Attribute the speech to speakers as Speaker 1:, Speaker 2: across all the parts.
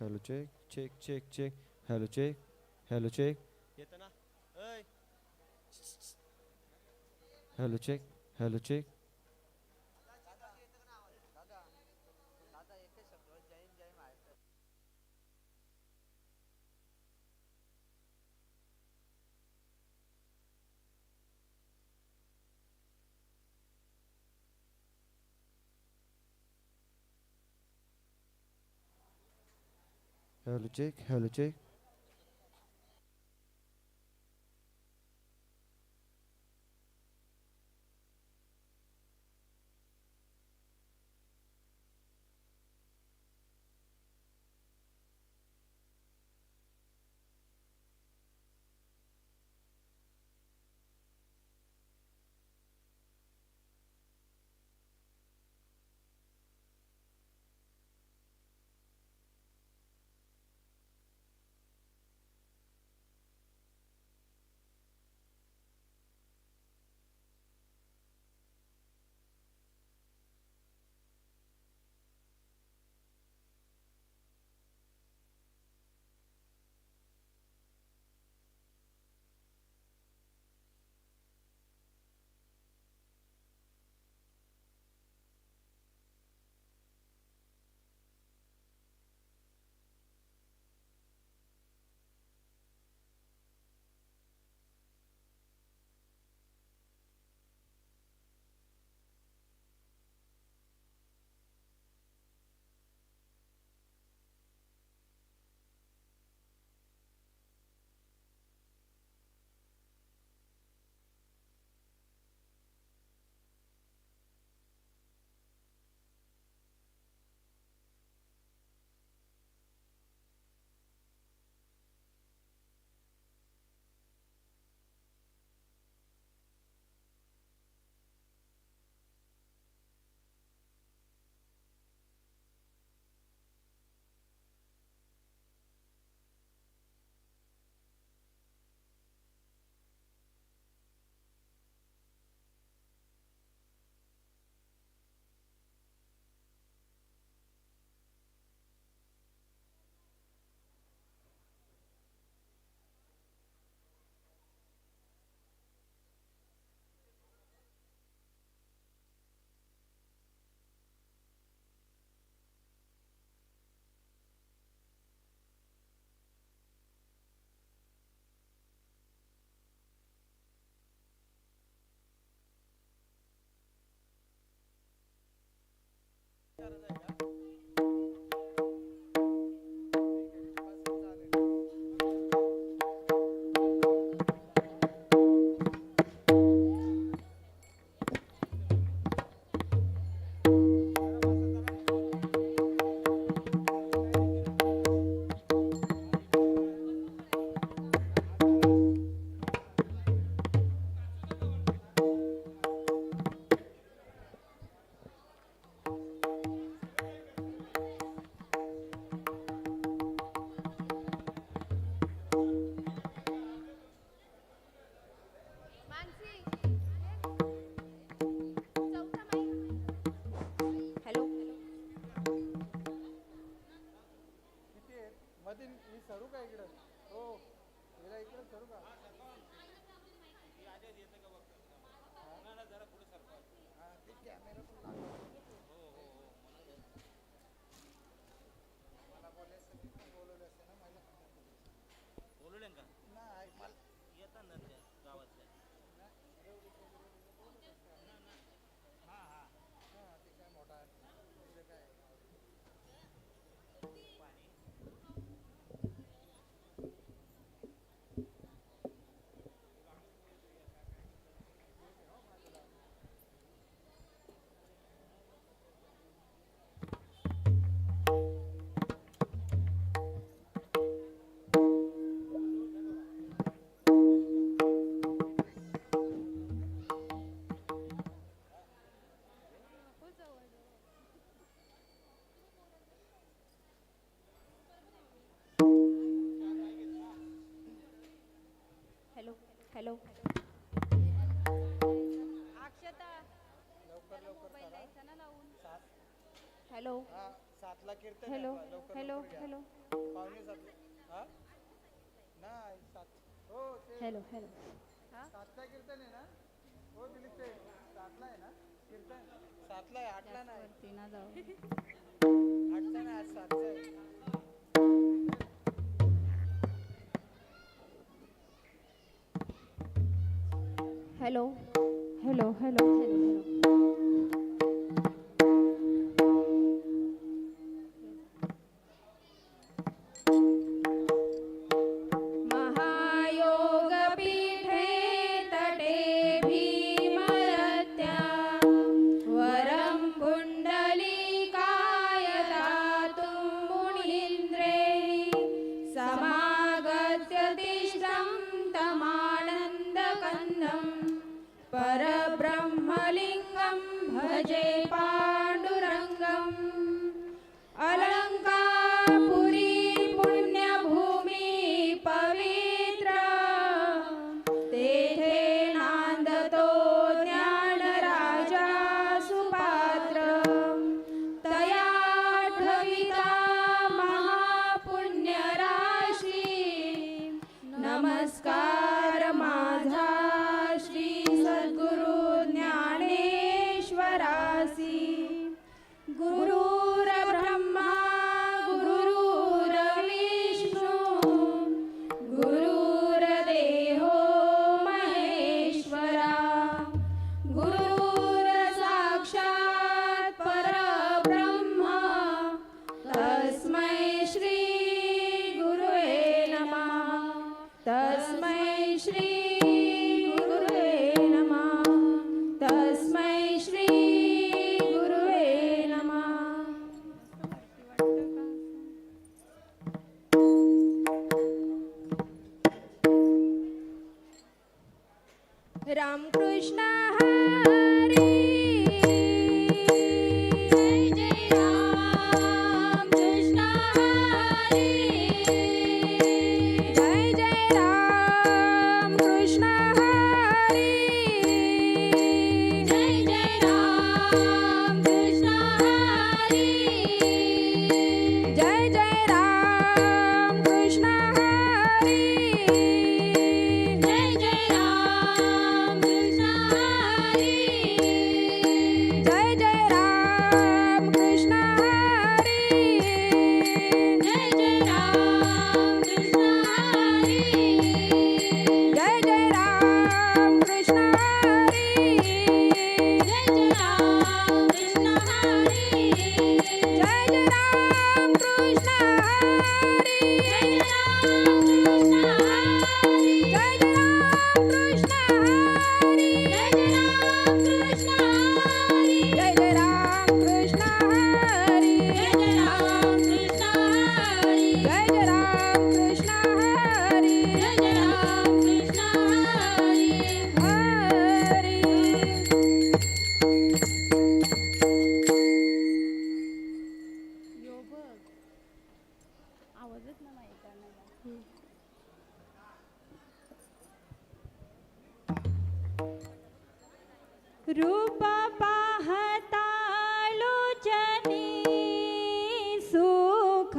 Speaker 1: Hello check check check check. Hello check. Hello check. येतं ना. ऐ. Hello check. Hello check. Hello check. Hello check.
Speaker 2: Hello.
Speaker 3: मध्ये मी सरू का इकडं? हो, हिला इकडं सरू का? हा, ते कॅमेरा पण मला बोलायचं मी पण बोलवलं असतं ना मला.
Speaker 4: बोलवले का?
Speaker 3: नाही मला
Speaker 4: येतात ना त्या गावातल्या. हां हां.
Speaker 3: हा, ते काय मोठा आहे तिचं काय
Speaker 4: पाणी.
Speaker 2: हॅलो. हॅलो. अक्षता
Speaker 3: लवकर
Speaker 2: त्याला
Speaker 3: लवकर
Speaker 2: मोबाईल
Speaker 3: करा.
Speaker 2: द्यायचा ना लावून.
Speaker 3: सात
Speaker 2: हॅलो.
Speaker 3: हा सातला कीर्तन
Speaker 2: हॅलो
Speaker 3: आहे, लवकर
Speaker 2: हॅलो
Speaker 3: लवकर घ्या.
Speaker 2: हॅलो
Speaker 3: पावणे सातला. हा नाही सात. हो ते
Speaker 2: हॅलो हॅलो
Speaker 3: सातला कीर्तन आहे ना. हो दिलीप ते सातला आहे ना कीर्तन. सातला आहे, आठला नाही.
Speaker 2: वरती ना जाऊ
Speaker 3: आठचा नाही, आज सातचा आहे.
Speaker 2: हॅलो हॅलो हॅलो हॅलो महायोगपीठे तटे भीमरत्या वरं कुण्डलिकाय दातुं मुनीन्द्रैः समागत्य तिष्ठं तमानन्दकन्दम् परब्रह्मलिङ्गं भजे पाण्डुरङ्गम् अलङ्कारपुरी पुण्यभूमि पवित्रा तेथे नांदतो ज्ञानराजा सुपात्र तया ठविता महापुण्यराशी नमस्कार माझा श्री सद्गुरु ज्ञानेश्वरासी गुरुर ब्रह्मा गुरुर्विष्णू गुरुर्देहो महेश्वरा गुरुर साक्षात् परब्रह्म तस्मै श्री गुरुवे नमः तस्मै श्री गुरुवे नमः तस्मै श्री गुरुवे नमः रामकृष्ण हरी जय जय राम कृष्ण हरी जय जय राम कृष्ण हरी जय जय राम कृष्ण हरी जय जय राम कृष्ण हरी जय जय राम कृष्ण हरी जय जय राम कृष्ण हरी जय जय राम कृष्ण हरी जय जय राम कृष्ण हरी जय जय राम कृष्ण हरी जय जय राम कृष्ण हरी जय जय राम कृष्ण हरी जय जय राम कृष्ण हरी जय जय राम कृष्ण हरी जय जय राम कृष्ण हरी जय जय राम कृष्ण हरी जय जय राम कृष्ण हरी जय जय राम कृष्ण हरी हरी आवाजच ना रूप पाहता लोचनी सुख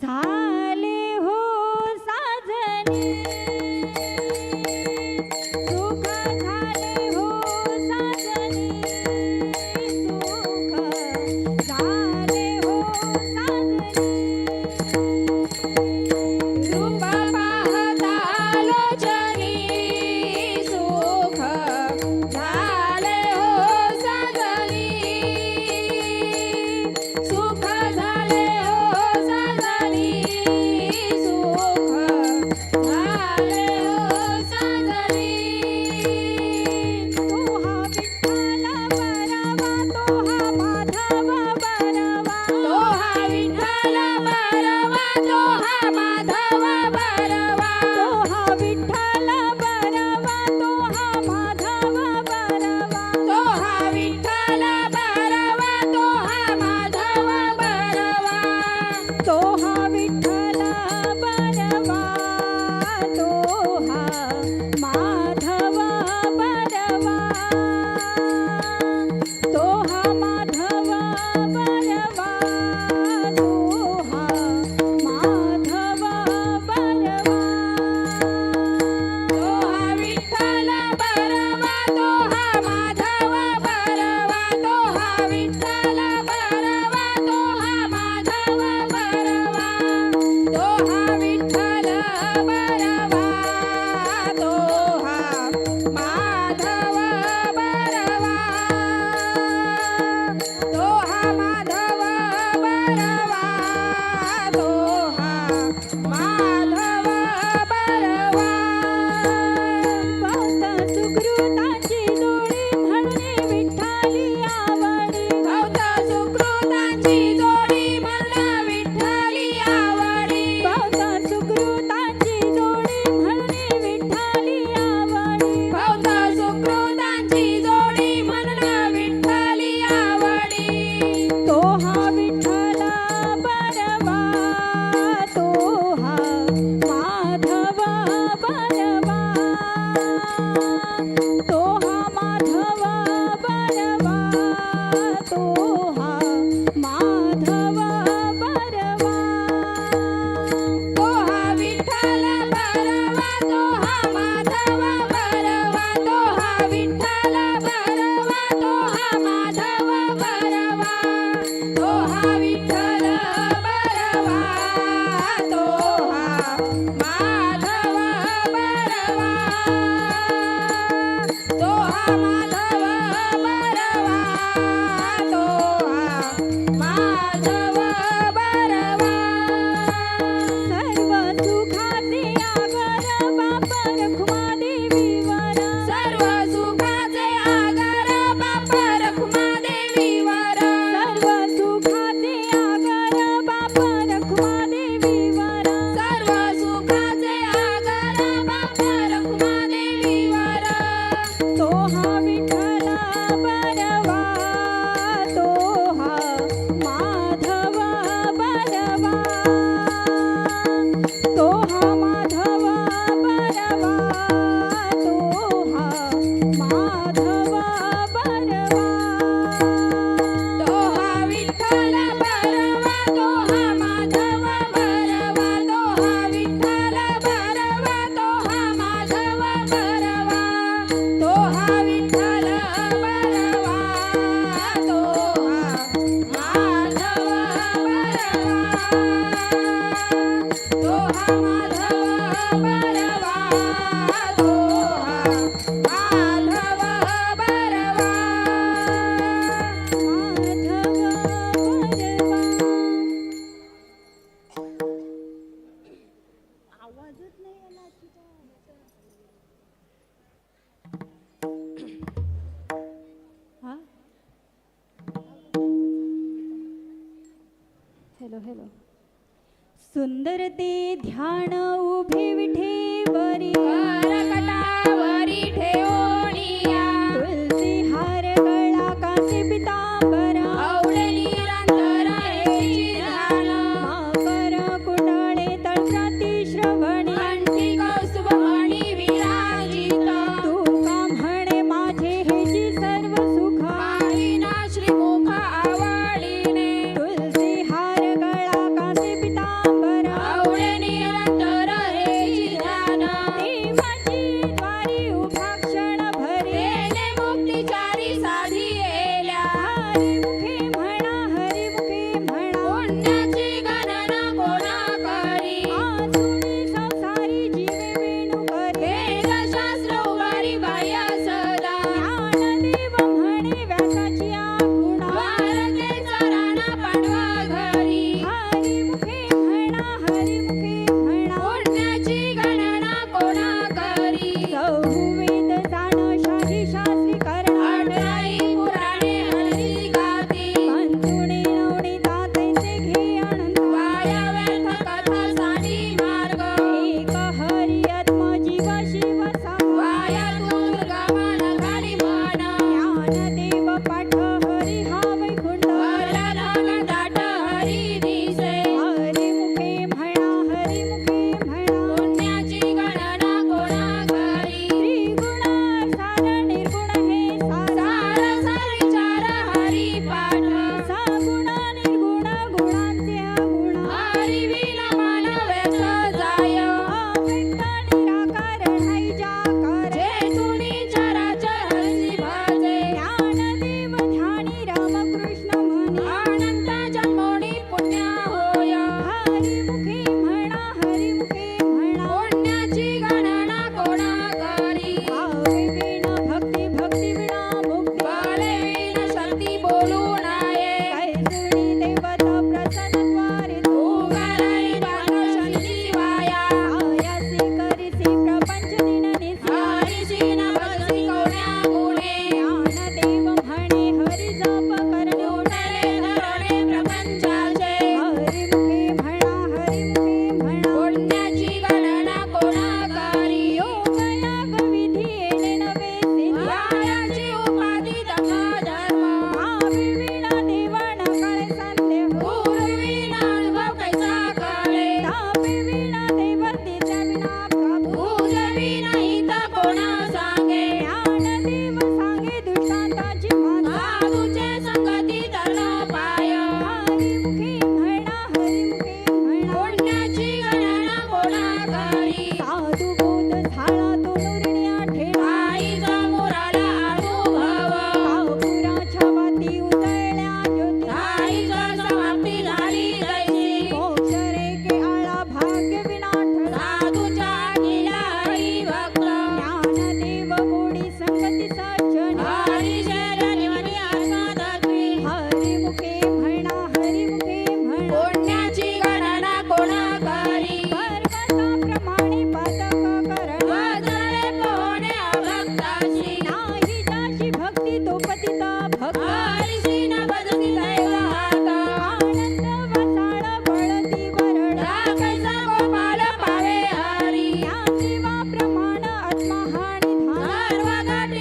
Speaker 2: झाले हो साजनी सुख झाले हो साजनी सुख झाले हो साजनी रूप पाहता लोचनी सुख झाले हो सुकृताची जोडी म्हणून विठ्ठली आवडी
Speaker 5: भवता सुकृताची जोडी म्हणून विठ्ठली आवडी
Speaker 2: भवता सुकृताची जोडी म्हणून विठ्ठली आवडी
Speaker 5: भवता सुकृताची जोडी म्हणून विठ्ठली आवडी
Speaker 2: तो हा विठ्ठला बरवा तो हा माधव बरवा तो हा माधव बरवा तो हा माधव बरवा
Speaker 5: तो हा विठ्ठल बरवा तो हा माधव बरवा तो हा विठ्ठल बरवा तो हा माधव बरवा तो हा विठ्ठल बरवा तो हा माधव बरवा तो हा माधव बरवा तो हा माधव बरवा
Speaker 2: सर्व सुखाचे आगर बाप रखुमादेवीवर
Speaker 5: सर्व सुखाचे आगर बाप रखुमादेवीवर
Speaker 2: सर्व सुखाचे आगर बाप रखुमादेवीवर
Speaker 5: सर्व सुखाचे आगर बाप रखुमादेवीवर
Speaker 2: तो हा विठ्ठला बरवा तो हा माधव बरवा तो हा माधव बरवा तो हा माधव बरवा
Speaker 5: तो हा विठ्ठल बरवा तो हा माधव बरवा तो हा विठ्ठल बरवा तो हा माधव बरवा तो हा विठ्ठल बरवा तो हा माधव बरवा तो हा माधव बरवा तो हा माधव बरवा
Speaker 2: आवाजच नाही आला तुझा हा हॅलो हॅलो सुंदर ते ध्यान उभे विठेवरी
Speaker 5: करकटावरी ठेवणिया
Speaker 2: तुलसी हार गळा कासे पितांबरा
Speaker 5: आवडे निरंतर हेची ध्यान
Speaker 2: माकर कुंडळे तळसाती श्रवणी
Speaker 5: कंठी कौस्तुभ मणी विराजित
Speaker 2: तुका म्हणे माझे हेची सर्व सुख
Speaker 5: माईना श्रीमुख आवडीने
Speaker 2: तुलसी हार गळा कासे पितांबरा
Speaker 5: आवडे निरंतर हेची ध्यान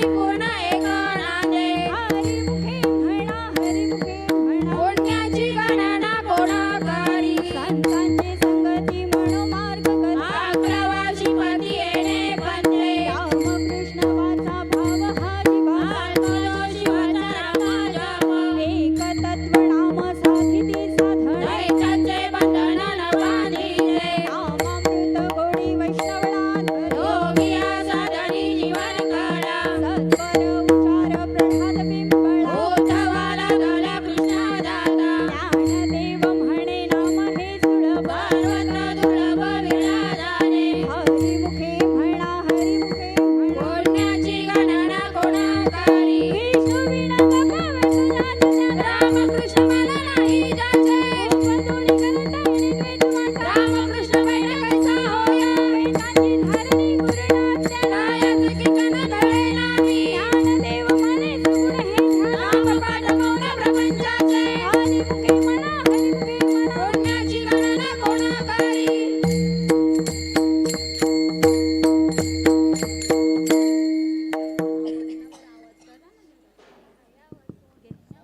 Speaker 5: पूर्ण एक नांदे
Speaker 2: हरिमुखे म्हणा हरिमुखे म्हणा
Speaker 5: पुण्याची गणना कोणा करी
Speaker 2: संतांची संगती म्हणो मार्ग करता
Speaker 5: अकरावाशी पती येणे पंथे
Speaker 2: रामकृष्ण वाचा भाव हा जिवा
Speaker 5: आत्मदोषी वाचा रामा जप
Speaker 2: एक तत्व नाम साधिती साधन
Speaker 5: दैत्याचे बंधन न बांधिले
Speaker 2: नामामृत गोडी वैष्णवनाथ
Speaker 5: योगिया साधनी जीवन कळा
Speaker 2: सत्वर उच्चार प्रभात बिंबळा
Speaker 5: उद्धवाला गला कृष्ण दाता
Speaker 2: ज्ञानदेव म्हणे नाम हे सुलभ
Speaker 5: सर्वत्र दुर्लभ विराजाने
Speaker 2: हरिमुखे म्हणा हरिमुखे म्हणा
Speaker 5: पुण्याची गणना कोणा करी
Speaker 2: विष्णू विना बघावे तुझा तुझा
Speaker 5: रामकृष्ण मला नाही जाचे
Speaker 2: बंधुनी करता येणे द्वेष माझा
Speaker 5: रामकृष्ण बैठ कैसा होया
Speaker 2: वेदांची धारणी गुरुनाथ त्याला
Speaker 5: नायाचे कीर्तन कळे नामी
Speaker 2: ज्ञानदेव म्हणे सुगुण हे ध्यान
Speaker 5: रामपाठ मौन प्रपंचाचे
Speaker 2: हरिमुखे म्हणा हरिमुखे म्हणा
Speaker 5: पुण्याची गणना कोणा करी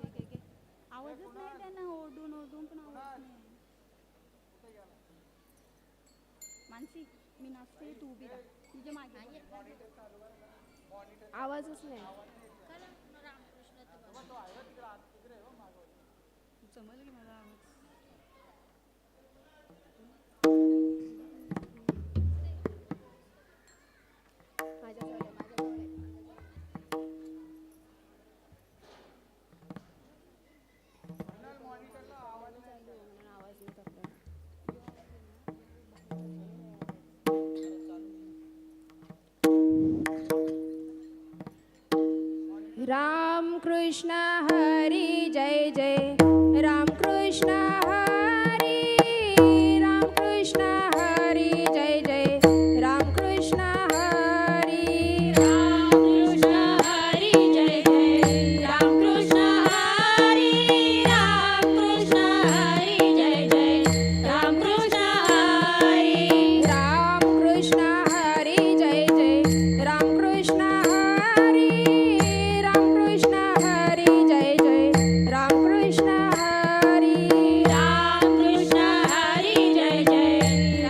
Speaker 2: आवाजच नाही त्यांना ओरडून ओरडून पण आवाज नाही मानसी मी नाचते तू उभी राहा तुझ्या मागे
Speaker 5: आवाजच नाही
Speaker 2: जमल की मला आवाज
Speaker 5: राम कृष्ण हरी जय जय राम कृष्ण हरी राम कृष्ण हरी जय जय राम कृष्ण हरी राम कृष्ण हरी जय जय राम कृष्ण हरी राम कृष्ण हरी जय जय राम कृष्ण हरी राम कृष्ण हरी जय जय राम कृष्ण हरी राम कृष्ण हरी जय जय राम कृष्ण हरी राम कृष्ण हरी जय जय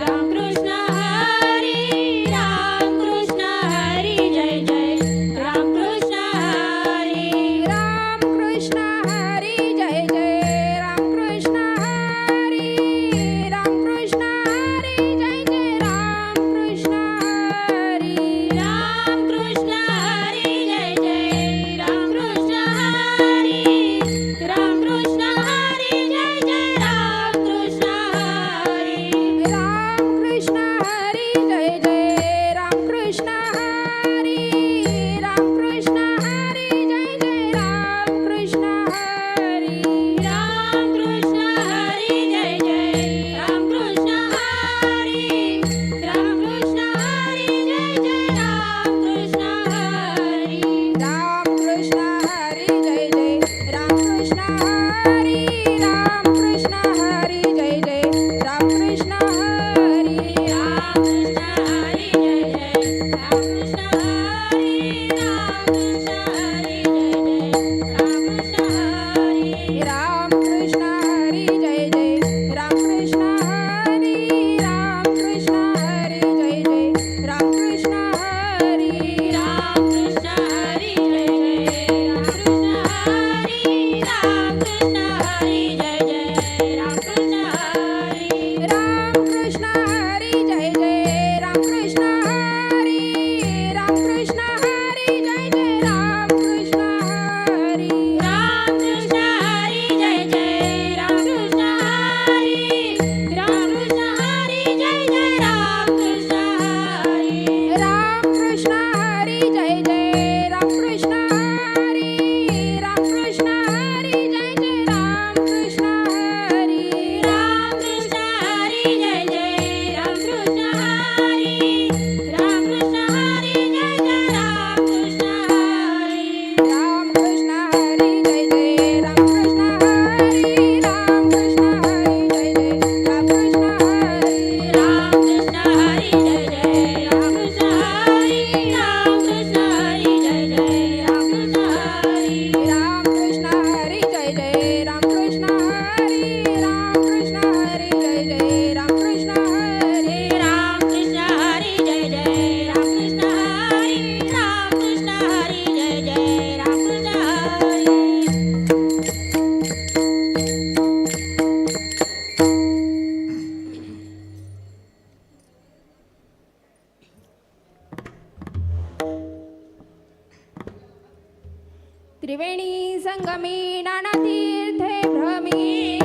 Speaker 5: त्रिवेणी संगमी नाना तीर्थे भ्रमी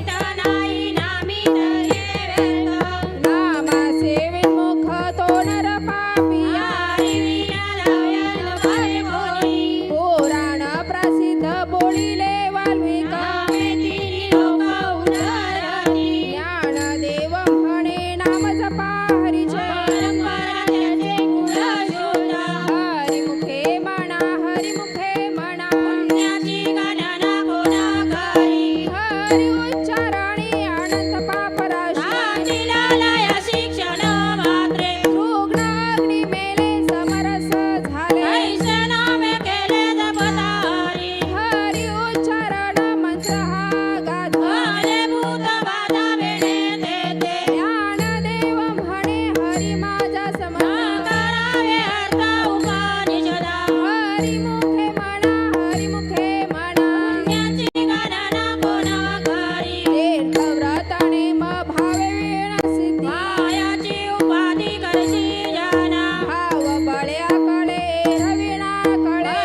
Speaker 5: नामा सेवे मुख तो नर पापिया पुराण प्रसिद्ध बोलिले वाल्मिका ज्ञानदेव म्हणे नाम जपा हरीचे हरिमुखे म्हणा हरिमुखे म्हणा हरि उच्चारणी अनंत पापराशी रुग्ण अग्नी मेले समरस झाले हरि उच्चारण मंत्र हा गाथा ज्ञानदेव म्हणे हरी माझा समर्थ हरिमुखे म्हणा हरिमुखे म्हणा तीर्थव्रताने भावे वीण सिद्धी भाव बळ्याकडे रविणा कडे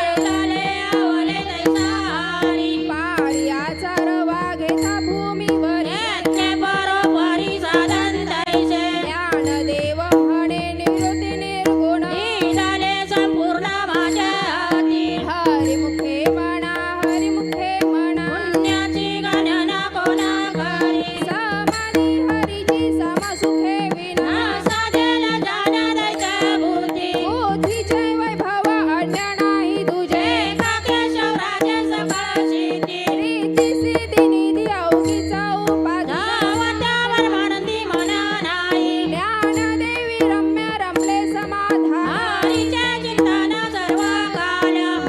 Speaker 5: पाळीयाचा रवा घेता भूमीवरी ज्ञानदेव म्हणे निवृत्ती निर्गुण हरिमुखे म्हणा हरिमुखे म्हणा समाधी हरीची समसुखे विना बुद्धीचे वैभव अन्य नाही तुझे रीती सिद्धी निधी अवघीचा उपाधी ज्ञानदेवी रम्य रमले समाधान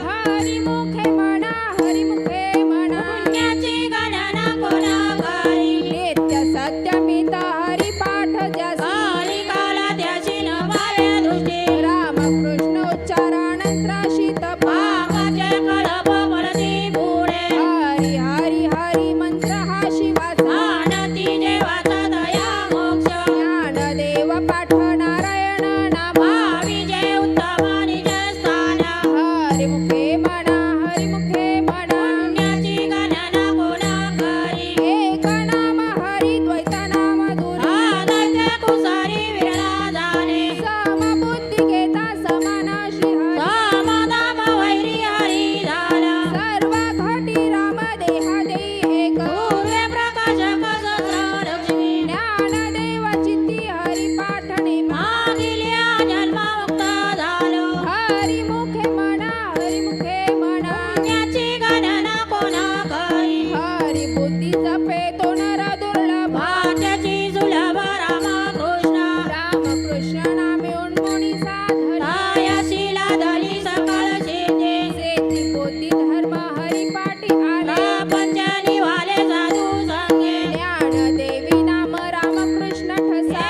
Speaker 5: हरिमुखे म्हणा हरिमुखे म्हणा नित्य सत्यमित हरिपाठ ज्यासी रामकृष्ण उच्चारानंतराशी तपा हरी हरी हरी मंत्र हा शिवाचा ज्ञानदेव पाठ नारायण नामा हरिमुखे म्हणा हरिमुखे म्हणा एक नाम हरी द्वैत नाम दुरी समबुद्धी घेता समानाशी हरी सर्व घटी राम देहा देई एक ज्ञानदेव चित्ती हरी पाठ नेमा हरिमुखे म्हणा हरिमुखे म्हणा हरी बुद्धी जपे तो नर दुर्लभ रामकृष्ण नामे उन्मुनी साधरी सेती पोती धर्म हरिपाठी आले ज्ञानदेवी नाम रामकृष्ण ठसा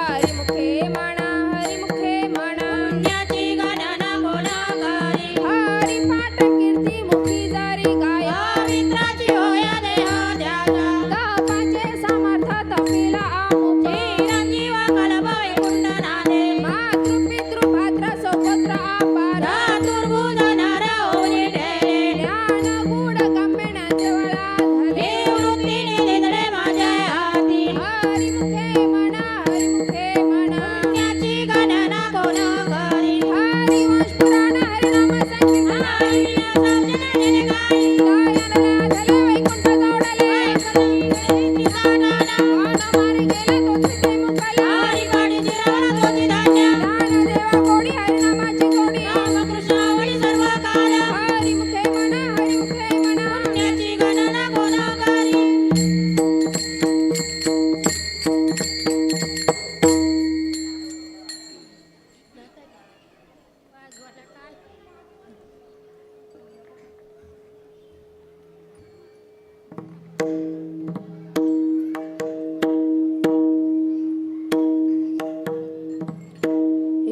Speaker 5: हरिमुखे म्हणा हरिमुखे म्हणा हरिपाठ कीर्ती मुखी जरी गाया तपाचे समर्थ तपिला आमुखे मातृपितृ भाद्र सोपत्र अपार ज्ञान गुड गम्य नंदवळा धले हरिमुखे म्हणा हरिमुखे म्हणा हरिवंश पुराण हरिनाम संकीर्तन गायनला धले वैकुंठ जोडले मारी गेले तोचे मुकले ज्ञानदेवा कोडी हरिनामाची कोडी हरिमुखे म्हणा हरिमुखे म्हणा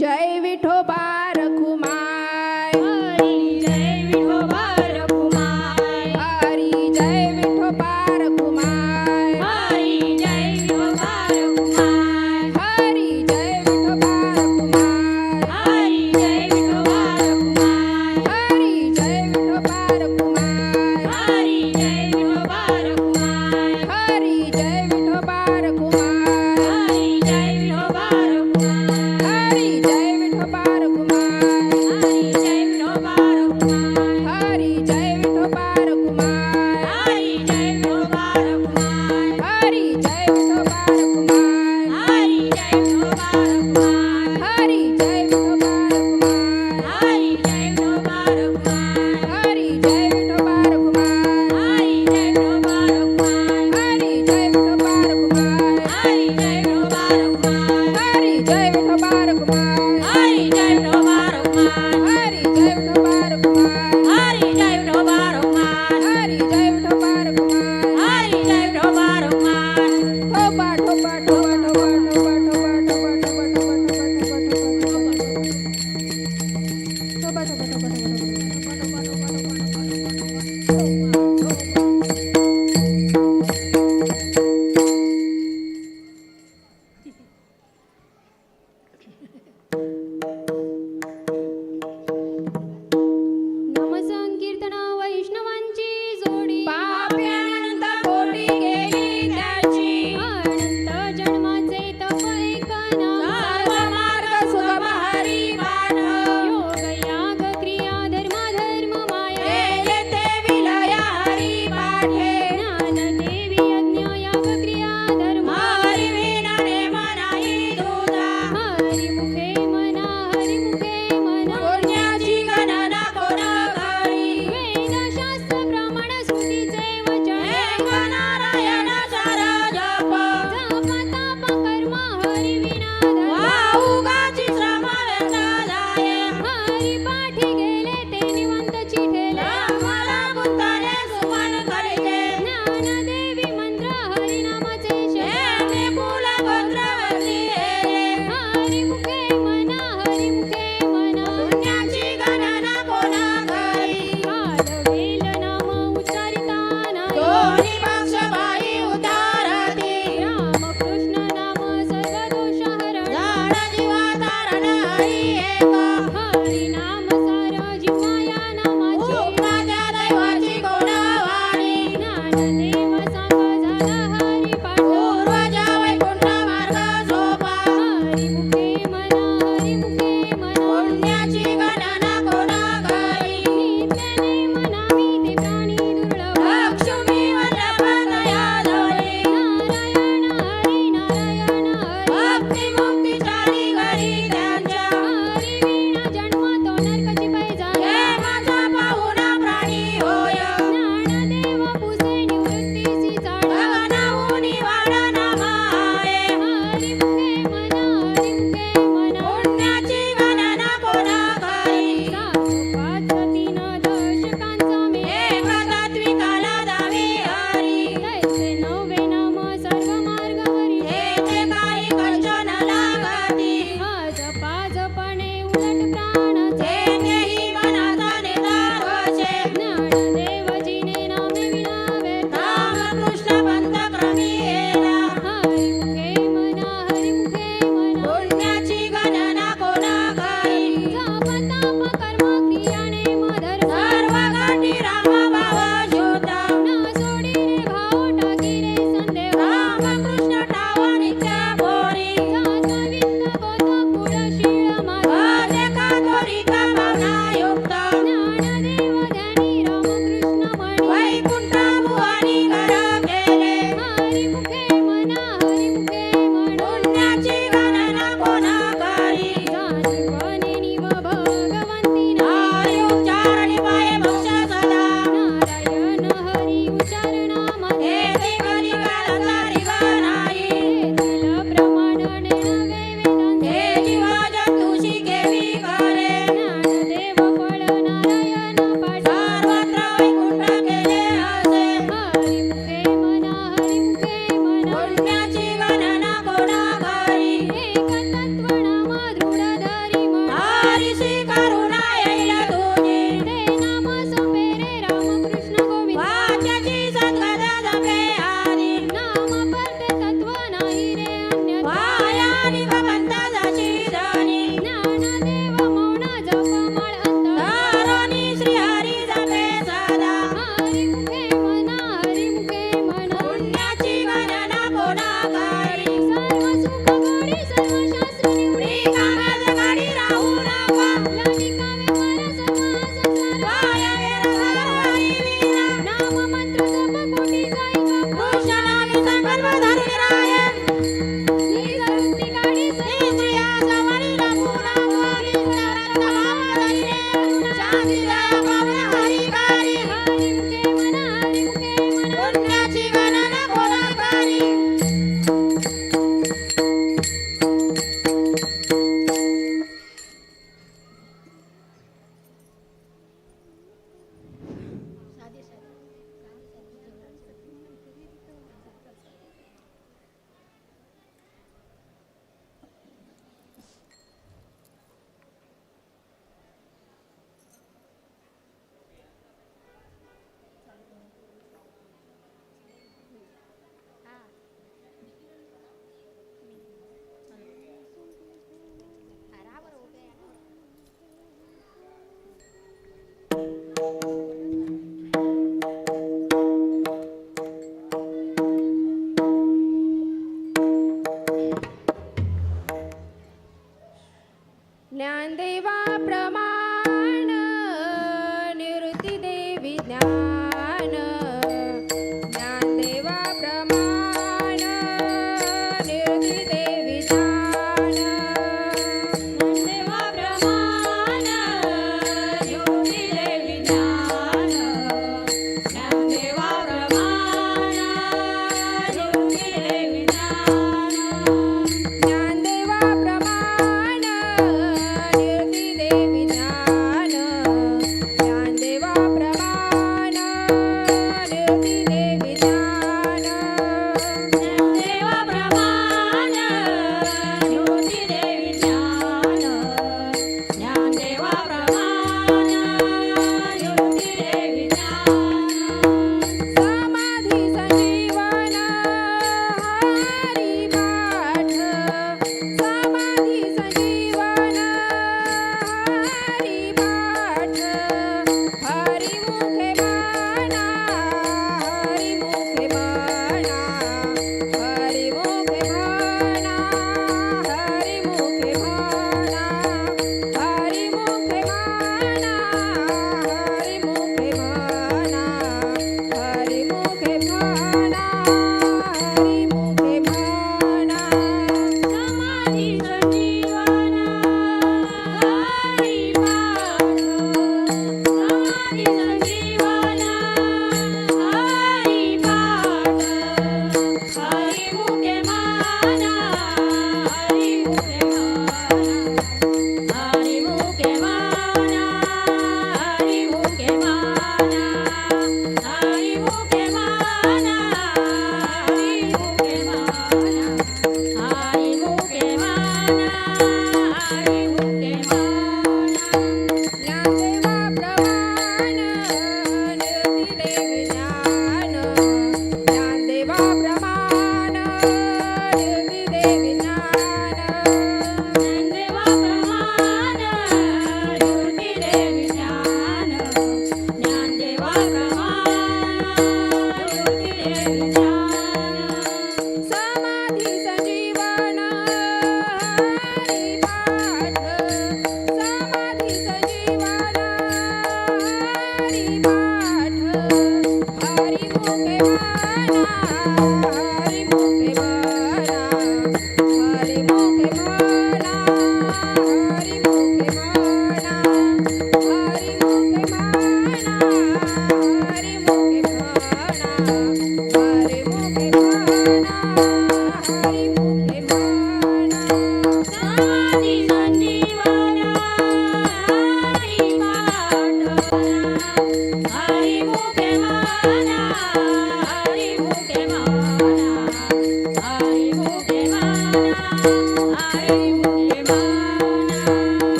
Speaker 5: जय विठोबा रखुमाय हरी जय विठोबा रखुमाय हरी जय विठोबा रखुमाय हरी जय विठोबा रखुमाय हरी जय विठोबा रखुमाय हरी जय विठोबा रखुमाय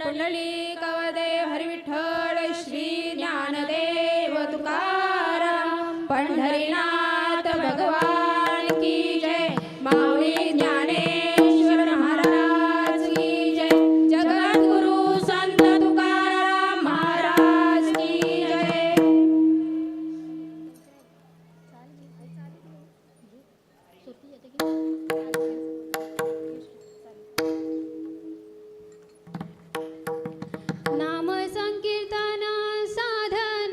Speaker 5: पुंडलिक वरदे हरी विठ्ठल श्री ज्ञानदेव तुकाराम पंढरीनाथ भगवान की जय माऊली ज्ञानेश्वर महाराज की जय जगद्गुरु संत तुकाराम महाराज की जय नाम संकीर्तन साधन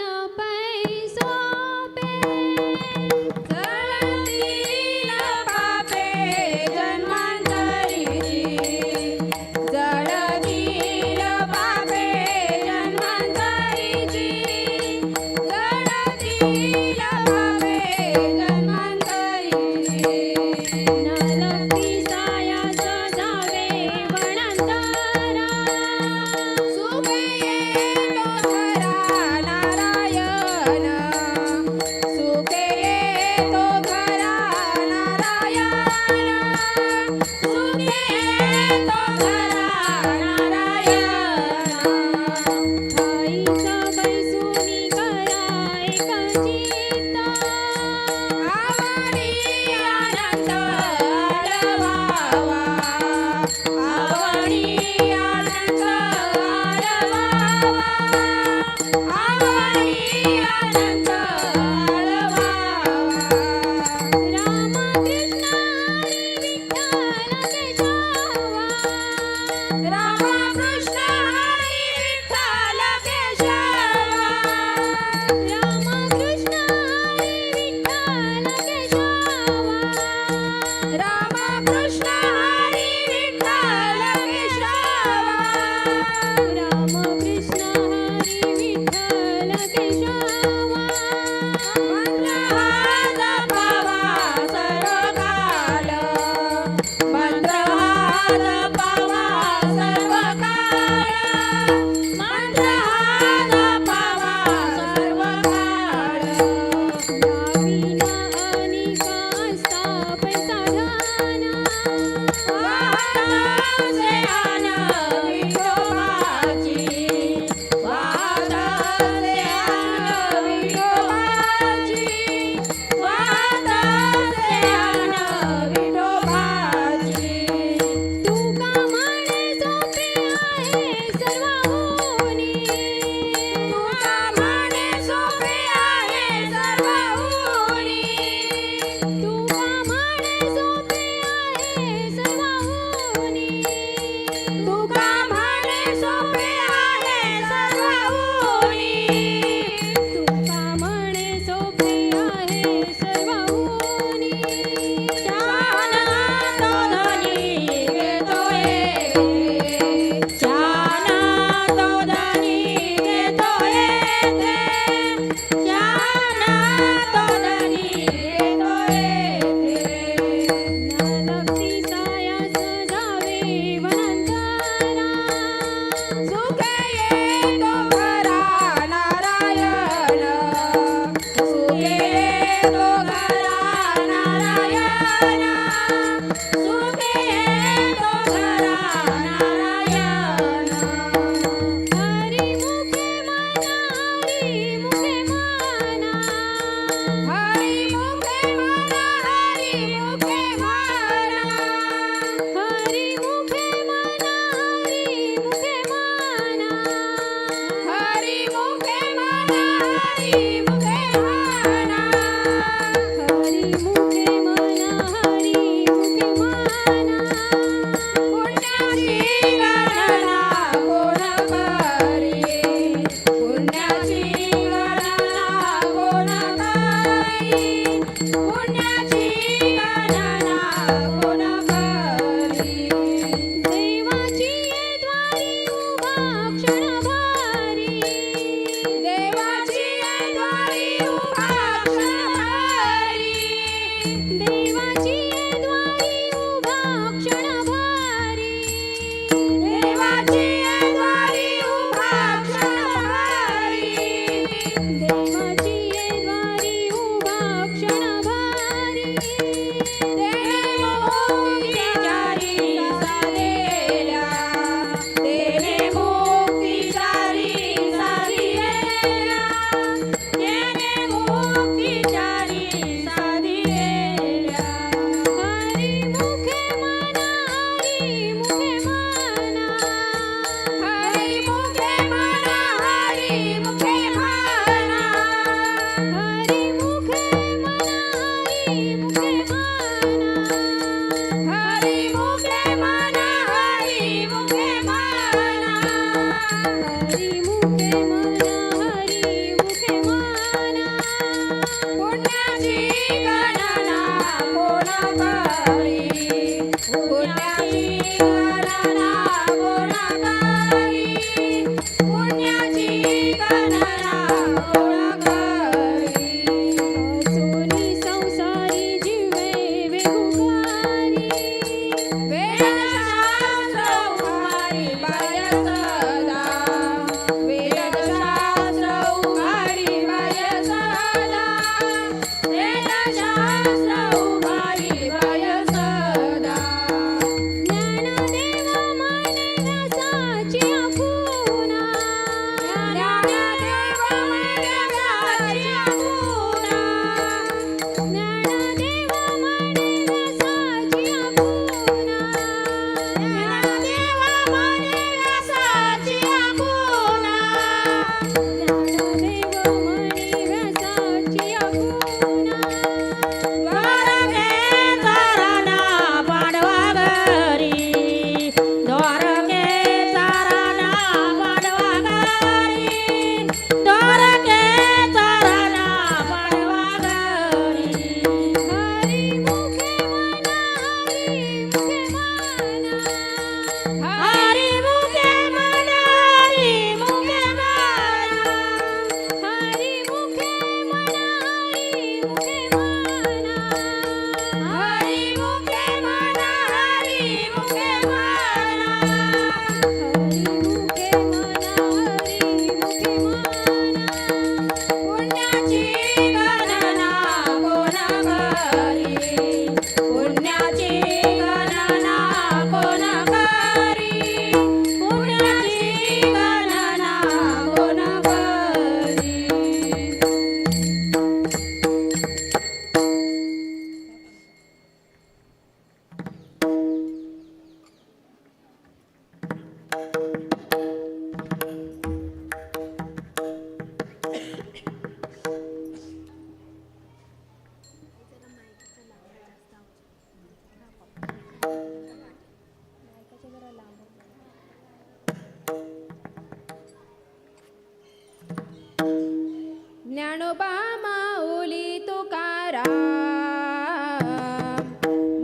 Speaker 5: ज्ञानोबा माऊली तुकाराम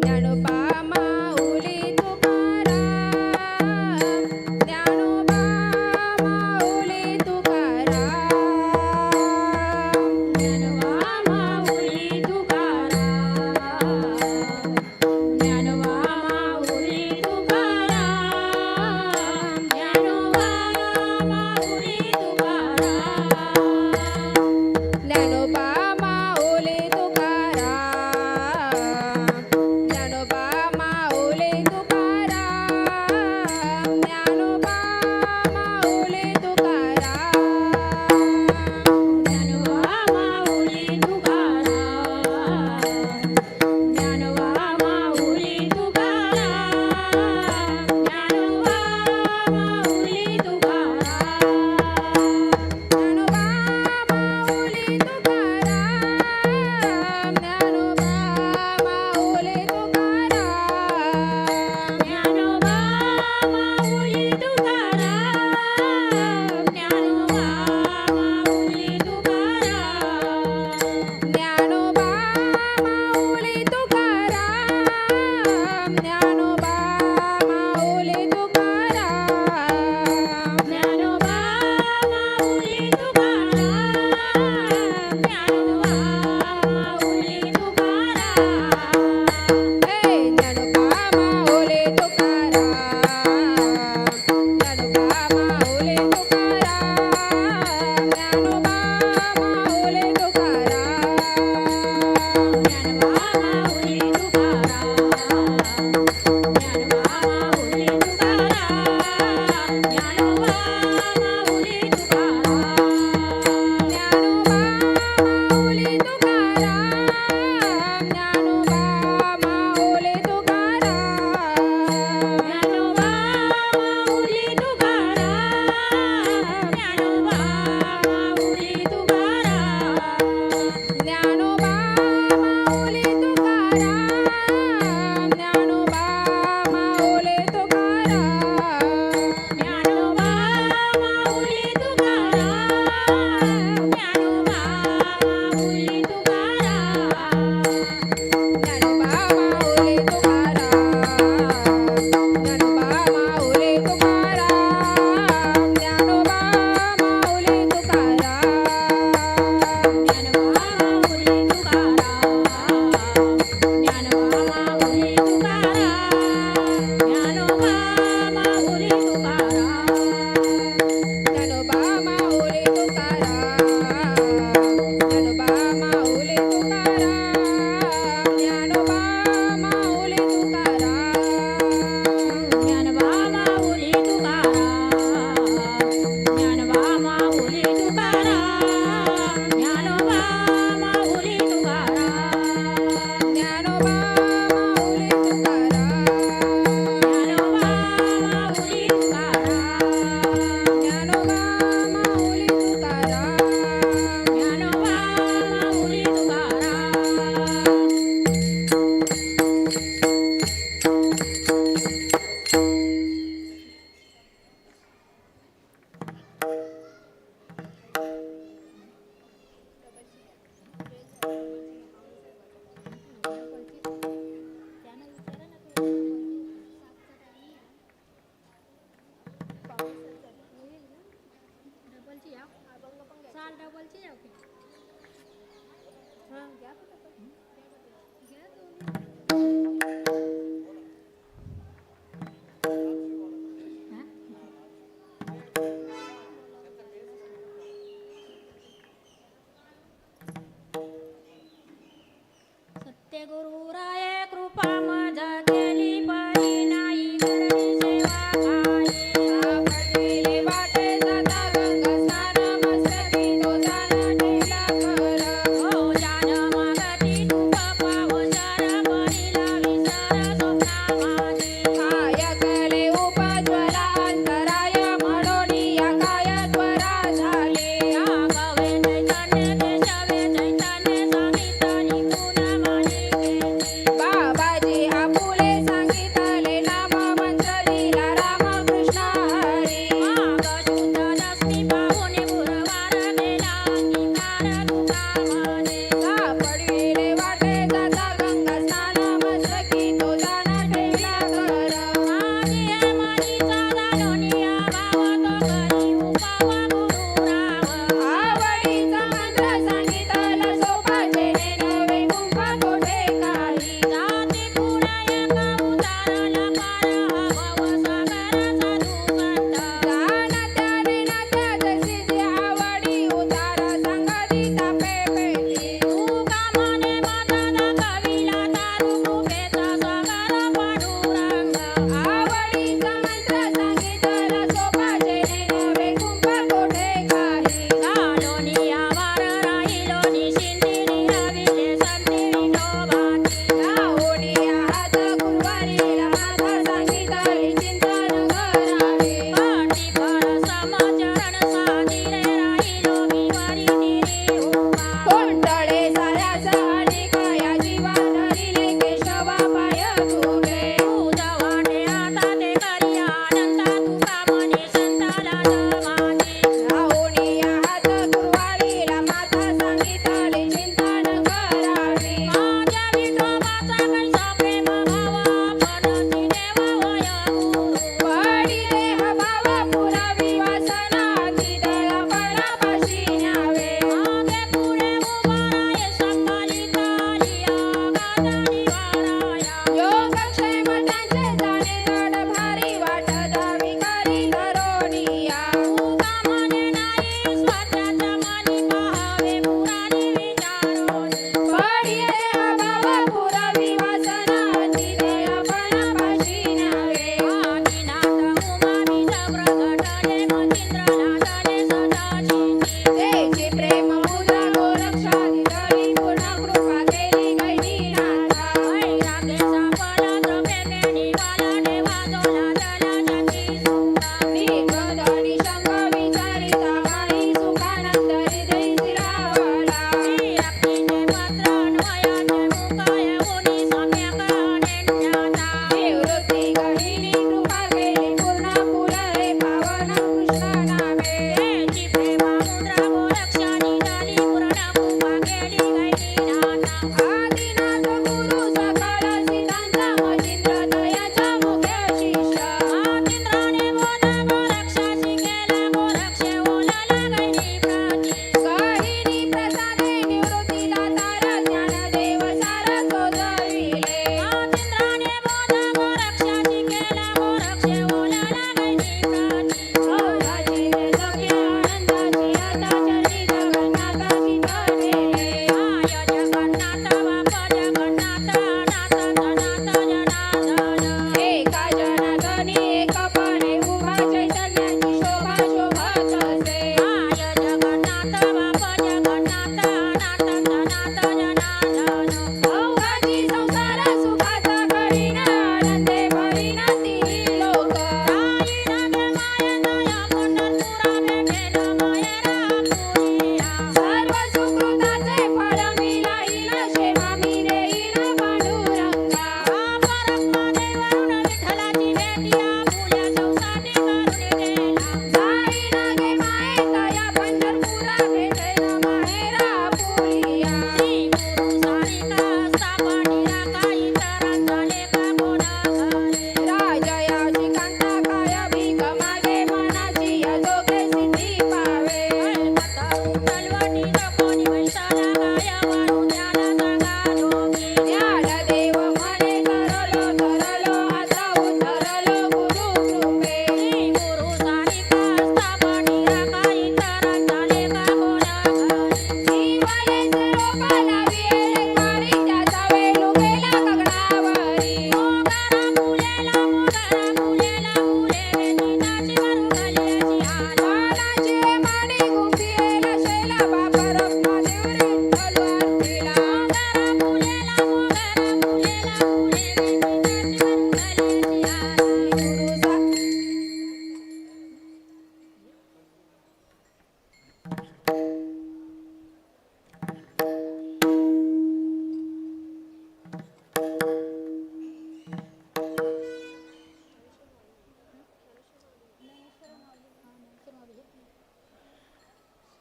Speaker 5: ज्ञानोबा माऊली तुकाराम ज्ञानोबा माऊली तुकाराम ज्ञानोबा माऊली तुकाराम ज्ञानोबा माऊली तुकाराम ज्ञानोबा माऊली तुकाराम ज्ञानोबा माऊली तुकाराम ज्ञानोबा माऊली तुकाराम ज्ञानोबा माऊली तुकाराम ज्ञानोबा माऊली तुकाराम ज्ञानोबा माऊली तुकाराम ज्ञानोबा माऊली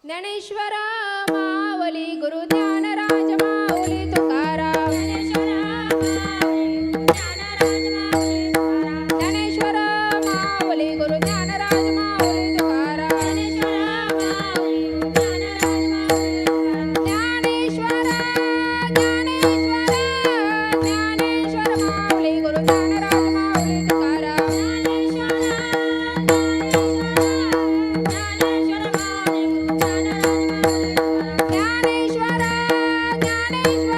Speaker 5: ज्ञानेश्वर माऊली गुरु ज्ञानराज माऊली तुकाराम ज्ञानेश्वर माऊली गुरु ज्ञानराज माऊली तुकाराम ज्ञानेश्वर ज्ञानेश्वर माऊली गुरु ज्ञानराज माऊली तुकाराम ज्ञानेश्वर ज्ञानेश्वर माऊली गुरु ज्ञानराज माऊली तुकाराम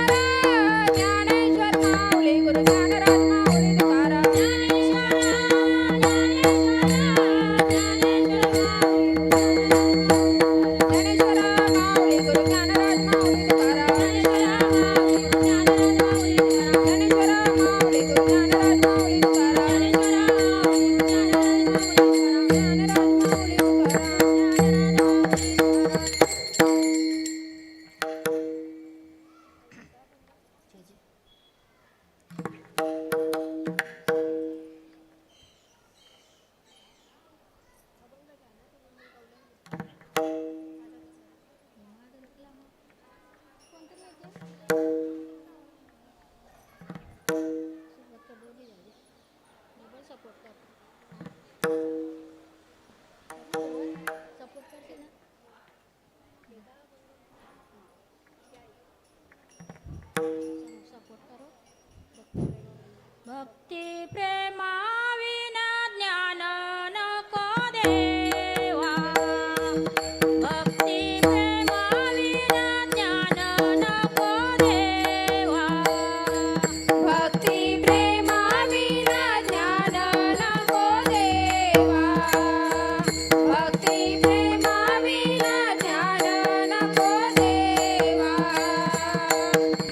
Speaker 5: ज्ञानेश्वर माऊली गुरु ज्ञानराज माऊली तुकाराम ज्ञानेश्वर माऊली गुरु ज्ञानराज माऊली तुकाराम ज्ञानराज माऊली तुकाराम
Speaker 2: भक्ती प्रेमाविना ज्ञान नको देवा भक्ती प्रेमाविना ज्ञान नको देवा
Speaker 5: भक्ती प्रेमाविना ज्ञान नको देवा भक्ती प्रेमाविना ज्ञान नको देवा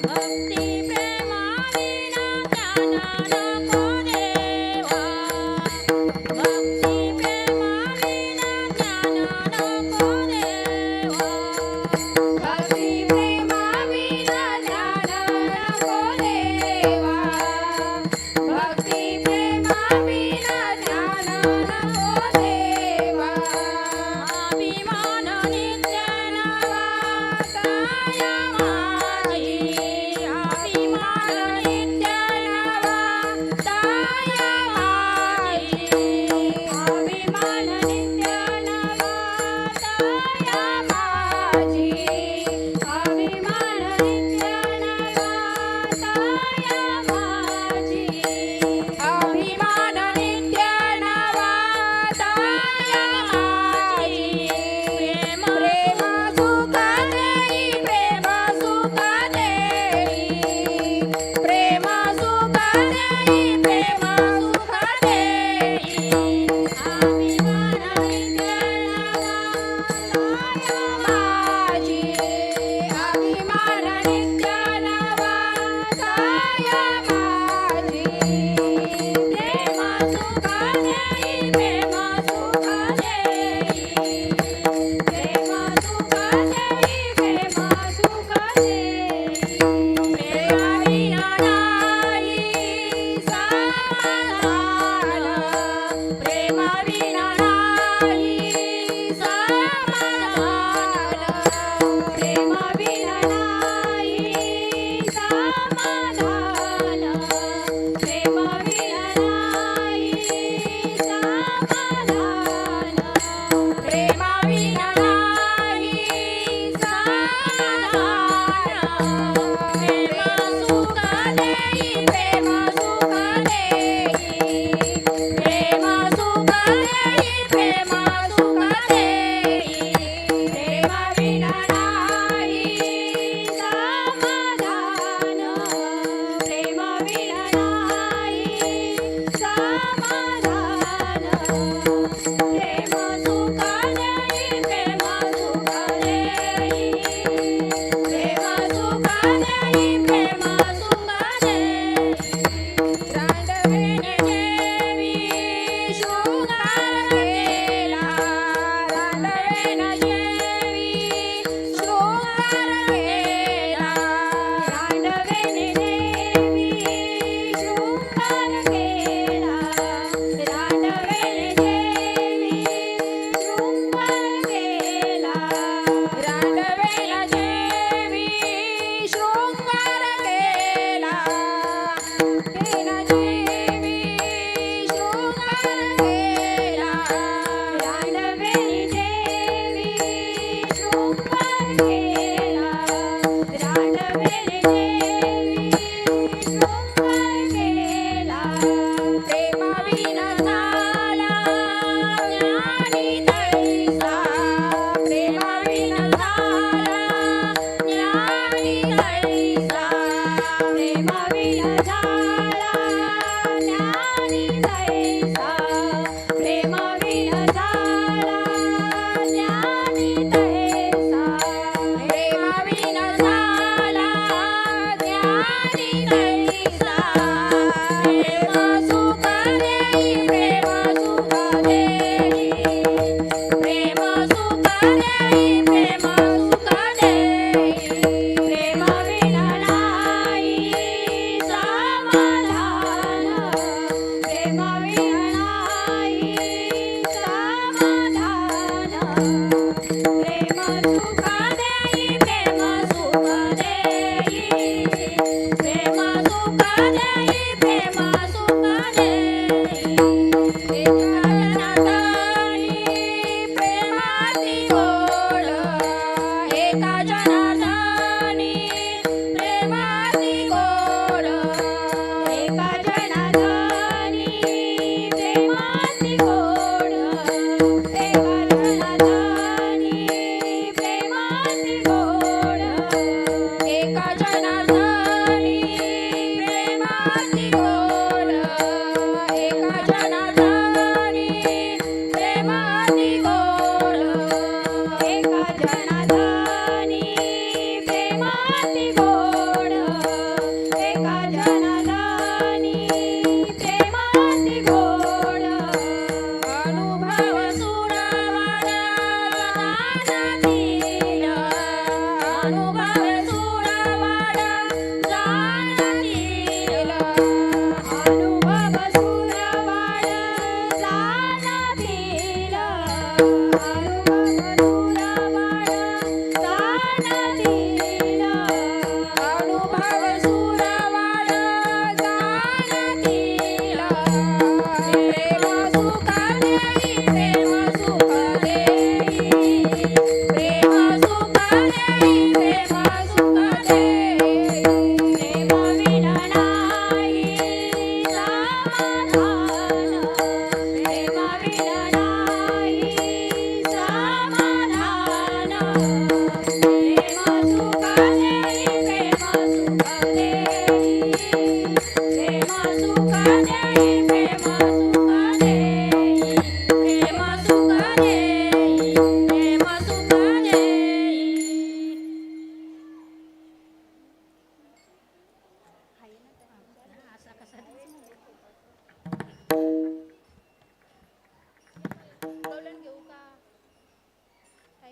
Speaker 2: भक्ती प्रेमाविना ज्ञान नको देवा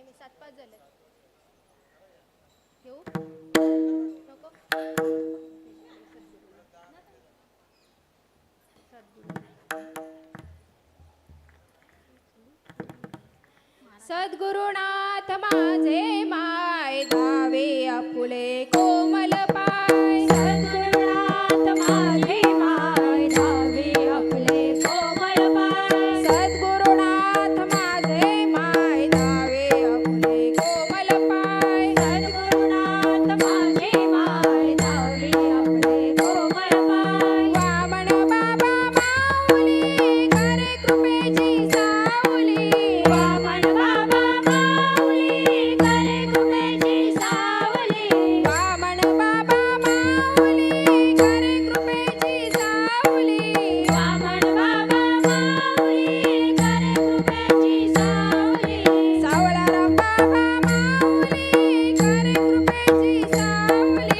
Speaker 5: नाही 7-5 झाले घेऊ नको सद्गुरुनाथ माझे माय धावे आपुले कोमल पाय
Speaker 2: सद्गुरुनाथ माझे माय धावे आपले कोमल पाय
Speaker 5: सद्गुरुनाथ माझे माय धावे आपुले कोमल पाय
Speaker 2: सद्गुरुनाथ माझे माय धावे आपले कोमल पाय
Speaker 5: वामन बाबा माऊली करे कृपेची सावली
Speaker 2: वामन बाबा माऊली करे कृपेची सावली
Speaker 5: वामन बाबा माऊली करे कृपेची सावली
Speaker 2: वामन बाबा माऊली करे कृपेची सावली
Speaker 5: सावलाराम बाबा माऊली करे कृपेची सावली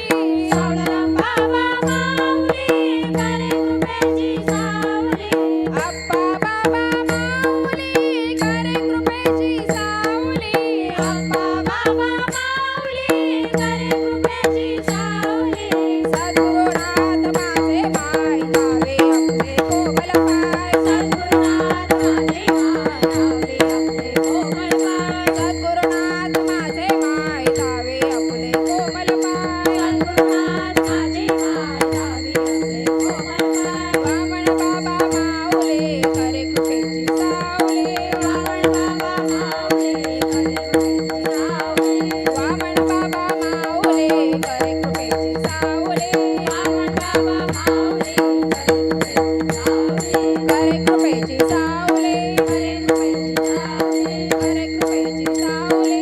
Speaker 2: सावळाराम बाबा माऊली करे कृपेची सावली
Speaker 5: आप्पा बाबा माऊली करे कृपेची सावली
Speaker 2: आप्पा बाबा माऊली करे कृपेची सावली
Speaker 5: सद्गुरुनाथ माझे माय धावे आपले कोमल पाय
Speaker 2: सद्गुरुनाथ माझे माय धावे आपले कोमल पाय
Speaker 5: सद्गुरुनाथ माझे माय धावे आपले कोमल पाय
Speaker 2: सद्गुरुनाथ माझे माय धावे आपले कोमल पाय
Speaker 5: वामन बाबा माऊली करे कृपेची सावली
Speaker 2: वामन बाबा माऊली करे कृपेची सावली
Speaker 5: वामन बाबा माऊली करे कृपेची सावली
Speaker 2: वामन बाबा माऊली करे कृपेची सावली
Speaker 5: करे कृपेची सावली
Speaker 2: करे कृपेची सावली
Speaker 5: करे कृपेची सावली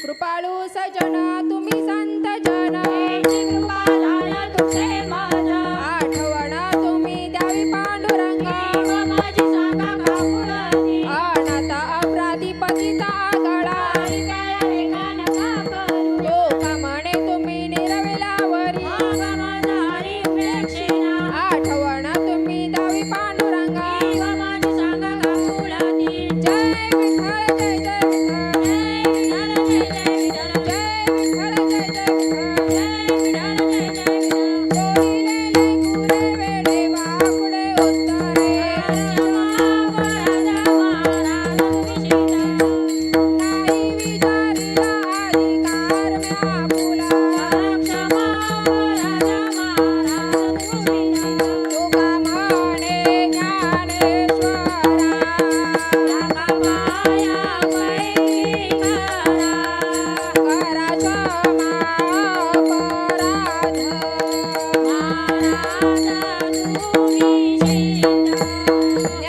Speaker 5: कृपाळू सजन तुम्ही संत जन
Speaker 2: हेची कृपा लाल तुझे माझा
Speaker 5: आठवण तुम्ही द्यावी पांडुरंगा
Speaker 2: व माझी सांगा काकुळाती
Speaker 5: अनाथ अपराधी पतिता आगळा
Speaker 2: काळा रेखा नका करू
Speaker 5: लोक म्हणे तुम्ही निरविलावरी
Speaker 2: माग माझा हरी प्रेक्षिणा
Speaker 5: आठवण तुम्ही द्यावी पांडुरंगा
Speaker 2: व माझी सांगा काकुळाती
Speaker 5: जय विठ्ठल जय जय विठ्ठल
Speaker 2: जय विठ्ठल जय जय विठ्ठल
Speaker 5: जय विठ्ठल जय जय विठ्ठल
Speaker 2: जय विठ्ठल जय जय विठ्ठल
Speaker 5: जोडिलेले कुरे वेडे वाकुडे उत्तरे
Speaker 2: राजा महाराज तुम्ही शिटा
Speaker 5: नाही विचारिला अधिकार म्या फुला
Speaker 2: क्षमा राजा महाराज तुम्ही शिटा
Speaker 5: तुका म्हणे ज्ञानेश्वरा
Speaker 2: रागा पाया पैकी करा
Speaker 5: करा क्षमा अपराध
Speaker 2: महाराजा तुम्ही शिटा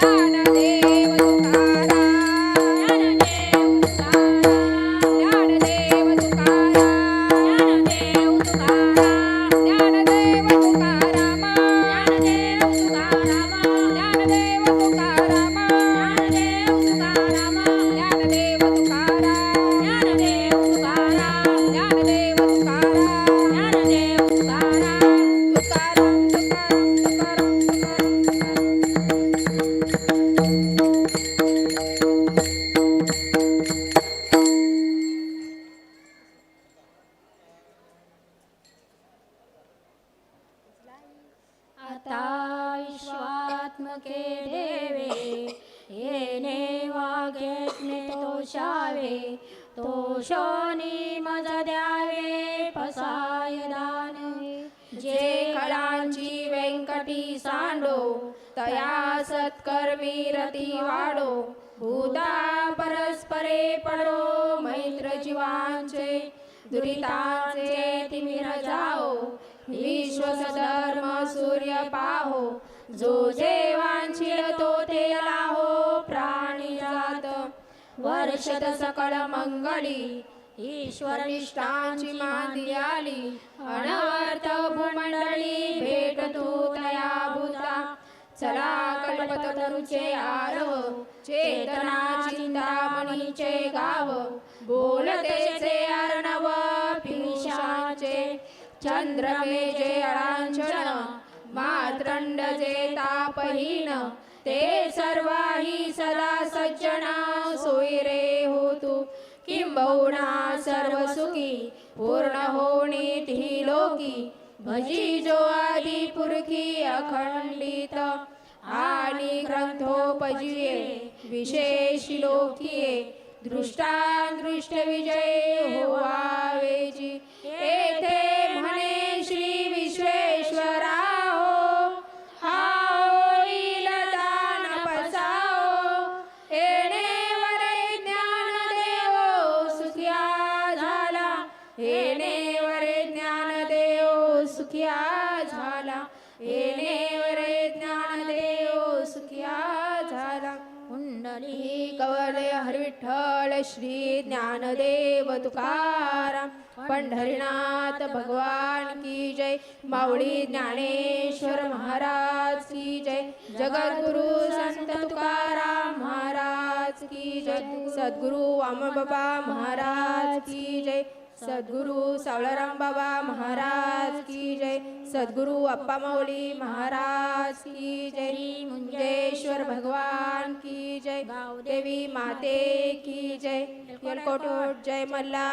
Speaker 5: ज्ञानदेव तुकाराम
Speaker 2: ज्ञानदेव तुकाराम
Speaker 5: ज्ञानदेव तुकाराम
Speaker 2: ज्ञानदेव तुकाराम
Speaker 5: ज्ञानदेव तुकाराम
Speaker 2: ज्ञानदेव तुकाराम
Speaker 5: ज्ञानदेव तुकाराम
Speaker 2: ज्ञानदेव तुकाराम
Speaker 5: ज्ञानदेव तुकाराम
Speaker 2: ज्ञानदेव तुकाराम
Speaker 5: ज्ञानदेव तुकाराम
Speaker 2: ज्ञानदेव तुकाराम
Speaker 5: तुकाराम
Speaker 2: आता विश्वात्मके देवे येणे वागेतने तोषावे तोषोनी मज द्यावे पसाय दान
Speaker 5: जे कळांची व्यंकटी सांडो तया सत्कर्मी रती वाडो भूता परस्परे पडो मैत्र जीवांचे दुरितांचे तिमिर जाओ विश्व सधर्म सूर्य पाहो जो जेवांचिल तो ते लाहो प्राणी जात वर्षद सकळ मंगळी ईश्वर निष्ठांची मांदी आली अनवर्थ भूमंडळी भेट तू तया भूता चला कल्पतरुचे आरव चेतना चिंतामणीचे गाव बोलतेचे अर्णव पिनिशाचे चंद्रमे जे अळांचन मातृंड जे तापहीन ते सर्वाही सदा सज्जना सोयी रे होतु किंबहुना सर्व सुखी पूर्ण होणे ती लोकी भजी जो आदि पुरखी अखंडित आणि ग्रंथोपजिये विशेष लोकिये दृष्टांदृष्ट विजय होवावेची येथे म्हणे श्री विश्वेश्वरा हो हा होईल दान बसाओ येणेवरे ज्ञान देव सुखिया झाला येणेवरे ज्ञान देव सुखिया झाला येणेवरे ज्ञान देव सुखिया झाला कुंडली कवले हरिविठ्ठल श्री ज्ञानदेव तुकाराम पंढरीनाथ भगवान की जय माऊली ज्ञानेश्वर महाराज की जय जगद्गुरु संत तुकाराम महाराज की जय सद्गुरु वामनबाबा महाराज की जय सद्गुरु सावळाराम बाबा महाराज की जय सद्गुरु अप्पा माऊली महाराज की जय मुंजेश्वर भगवान की जय देवी माते की जय यलकोट जय मल्हार